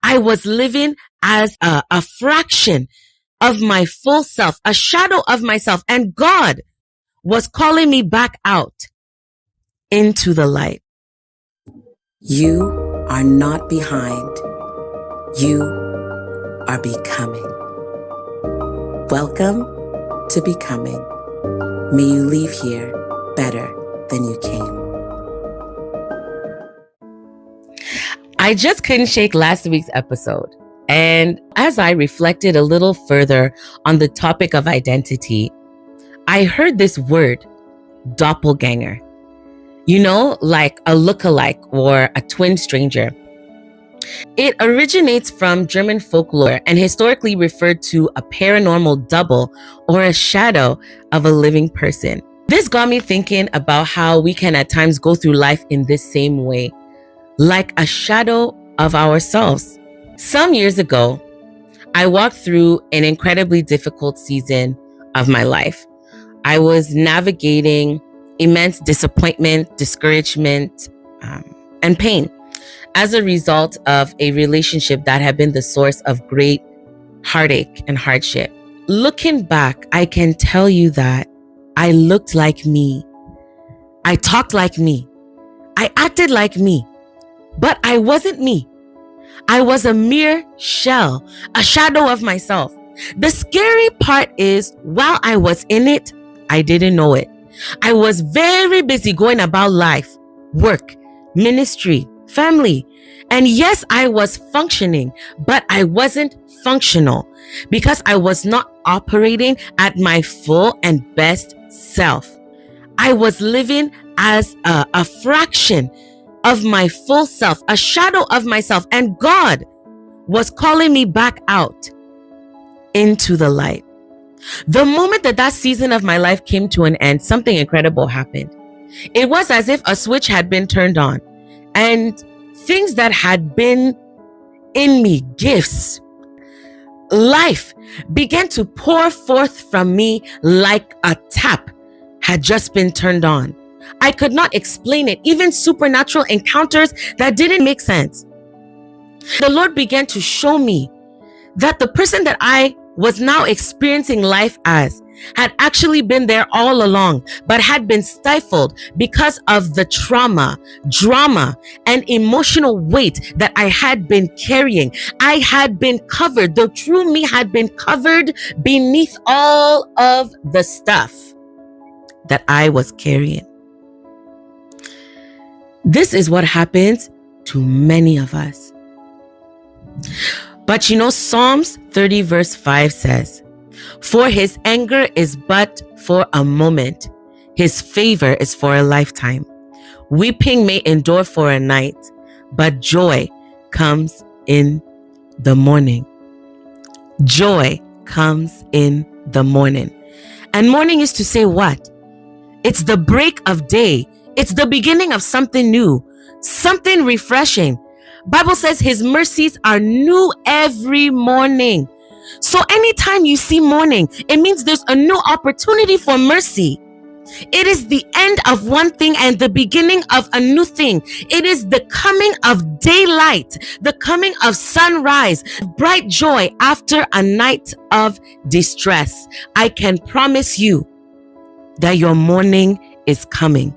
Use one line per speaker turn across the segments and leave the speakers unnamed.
I was living as a fraction of my full self, a shadow of myself, and God was calling me back out into the light.
You are not behind. You are becoming. Welcome to Becoming. May you leave here better than you came.
I just couldn't shake last week's episode. And as I reflected a little further on the topic of identity, I heard this word, doppelganger. You know, like a lookalike or a twin stranger. It originates from German folklore and historically referred to a paranormal double or a shadow of a living person. This got me thinking about how we can at times go through life in this same way, like a shadow of ourselves. Some years ago, I walked through an incredibly difficult season of my life. I was navigating immense disappointment, discouragement, and pain as a result of a relationship that had been the source of great heartache and hardship. Looking back, I can tell you that I looked like me. I talked like me. I acted like me. But I wasn't me. I was a mere shell, a shadow of myself. The scary part is, while I was in it, I didn't know it. I was very busy going about life, work, ministry, family. And yes, I was functioning, but I wasn't functional because I was not operating at my full and best self. I was living as a fraction of my full self, a shadow of myself, and God was calling me back out into the light. The moment that season of my life came to an end, something incredible happened. It was as if a switch had been turned on, and things that had been in me, gifts, life, began to pour forth from me like a tap had just been turned on. I could not explain it, even supernatural encounters that didn't make sense. The Lord began to show me that the person that I was now experiencing life as had actually been there all along, but had been stifled because of the trauma, drama, and emotional weight that I had been carrying. I had been covered. The true me had been covered beneath all of the stuff that I was carrying. This is what happens to many of us. But you know, Psalms 30 verse 5 says, "For his anger is but for a moment. His favor is for a lifetime. Weeping may endure for a night, but joy comes in the morning." Joy comes in the morning. And morning is to say what? It's the break of day. It's the beginning of something new, something refreshing. Bible says his mercies are new every morning. So anytime you see morning, it means there's a new opportunity for mercy. It is the end of one thing and the beginning of a new thing. It is the coming of daylight, the coming of sunrise, bright joy after a night of distress. I can promise you that your morning is coming,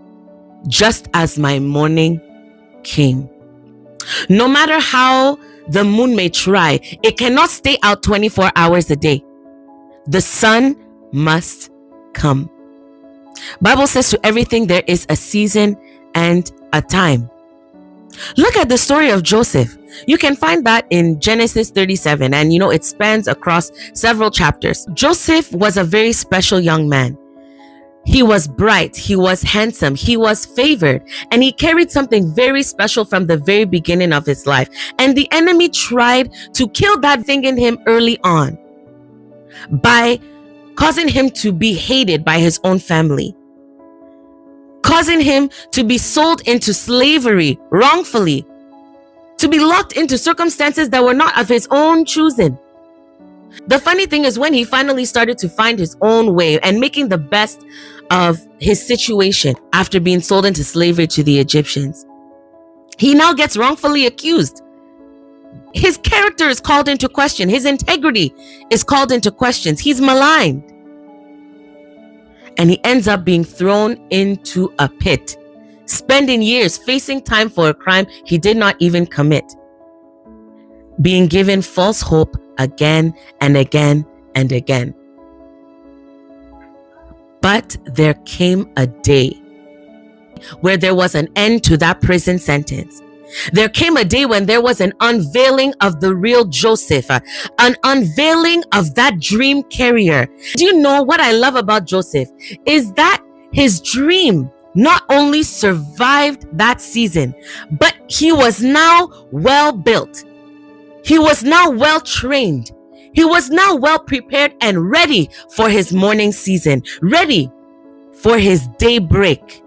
just as my morning came. No matter how the moon may try, it cannot stay out 24 hours a day. The sun must come. Bible says to everything there is a season and a time. Look at the story of Joseph. You can find that in Genesis 37, and you know it spans across several chapters. Joseph was a very special young man. He was bright, he was handsome, he was favored, and he carried something very special from the very beginning of his life. And the enemy tried to kill that thing in him early on by causing him to be hated by his own family, causing him to be sold into slavery wrongfully, to be locked into circumstances that were not of his own choosing. The funny thing is, when he finally started to find his own way and making the best of his situation after being sold into slavery to the Egyptians, he now gets wrongfully accused His character is called into question. His integrity is called into questions. He's maligned. And he ends up being thrown into a pit, spending years facing time for a crime he did not even commit, being given false hope again and again and again. But there came a day where there was an end to that prison sentence. There came a day when there was an unveiling of the real Joseph, an unveiling of that dream carrier. Do you know what I love about Joseph? Is that his dream not only survived that season, but he was now well built. He was now well trained. He was now well prepared and ready for his morning season, ready for his daybreak.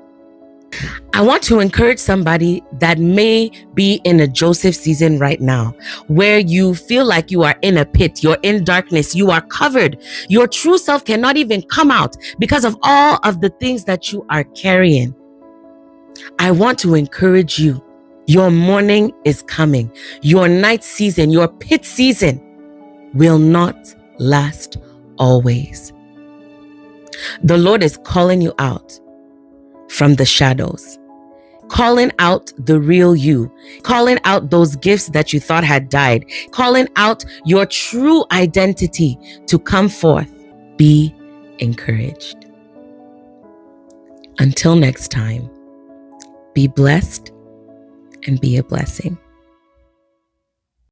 I want to encourage somebody that may be in a Joseph season right now, where you feel like you are in a pit, you're in darkness, you are covered. Your true self cannot even come out because of all of the things that you are carrying. I want to encourage you. Your morning is coming. Your night season, your pit season will not last always. The Lord is calling you out from the shadows, calling out the real you, calling out those gifts that you thought had died, calling out your true identity to come forth. Be encouraged. Until next time, be blessed and be a blessing.